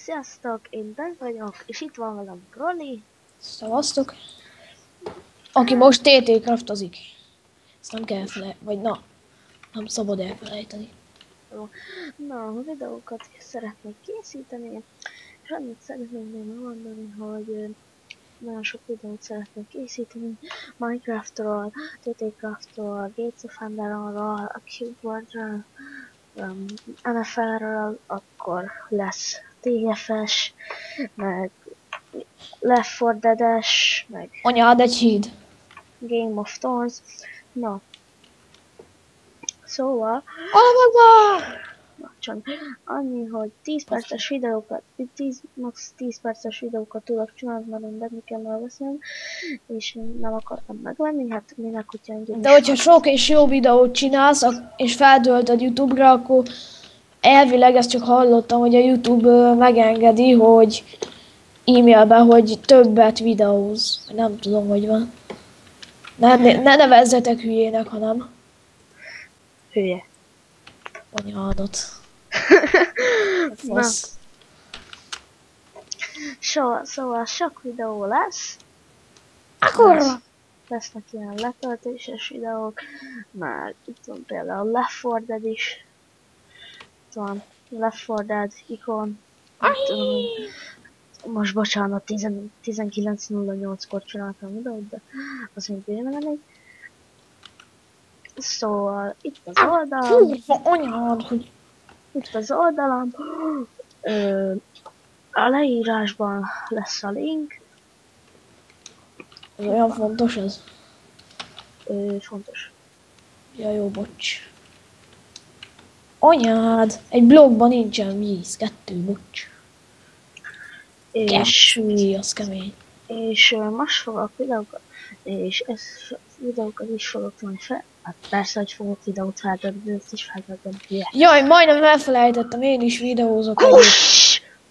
Sziasztok, én Ben vagyok, és itt van velem Roli. Szavaztok. Aki most TT craftozik. Ezt nem kell vagy nem szabad elfelejteni. Na, videókat szeretnék készíteni, és annyit szeretnék még mondani, hogy nagyon sok videót szeretnék készíteni Minecraftról, TT Craftról, Gates of Enderonról, a Cubeboardról, NFL-ről, akkor lesz TFS, meg Left 4 Dead-es, meg Anyád egy híd. Game of Thrones. Na, szóval, csak annyi, hogy 10 perces videókat, max 10 perces videókat tudok csinálni, mert én benni kell elveszem, és nem akartam megvenni, hát minek, hogyha engem De hogyha sok és jó videót csinálsz, és feltöltöd YouTube-ra, akkor elvileg ezt csak hallottam, hogy a YouTube megengedi, hogy e-mailben, hogy többet videóz. Nem tudom, hogy van. Ne nevezzetek hülyének, hanem hülye. anyádat. Na. Szóval sok videó lesz. Akkor Lesznek ilyen letöltéses videók, már itt van például Left 4 Dead is. Itt van Left 4 Dead ikon. Most bocsánat, 19:08-kor csináltam videót, de az még bőven elég. Szóval itt az oldalam. anyád, hogy Itt az oldalam. A leírásban lesz a link. ez olyan fontos ez. Fontos. Ja, jó, bocs. Anyád, egy blogban nincsen víz, 2, bocs. És, Az kemény. és most fogok videókat, és videókat is fogok tenni fel. Hát persze, hogy fogok videót feltölteni, de ezt is feltöltöm. Jaj, majdnem elfelejtettem, én is videózok.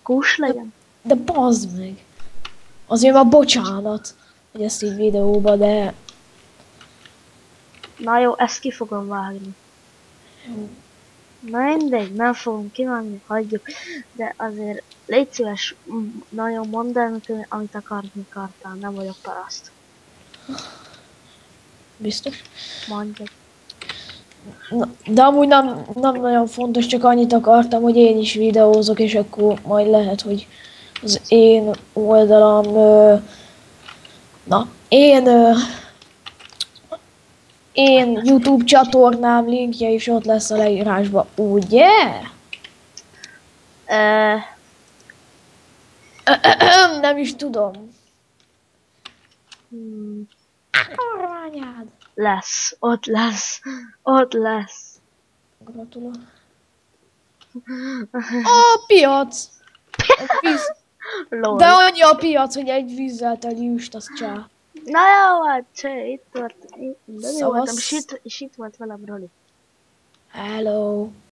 Kus legyen. De bazd meg. Azért már bocsánat, hogy ezt így videóba, de... Na jó, ezt ki fogom vágni. Na mindegy, nem fogom kivágni, hagyjuk. De azért légy szíves, nagyon mondd el, amit akartál, nem vagyok paraszt. Biztos? Mondjad. De amúgy nem nagyon fontos, csak annyit akartam, hogy én is videózok, és akkor majd lehet, hogy az én oldalam... Én YouTube csatornám linkje is ott lesz a leírásban, ugye? Nem is tudom. Anyád. Lesz, ott lesz, ott lesz. Gratulálok. A piac! De annyi a piac, hogy egy vízzel teli üst, az csá. Na jó, hát itt volt, és itt volt velem Roli. Hello.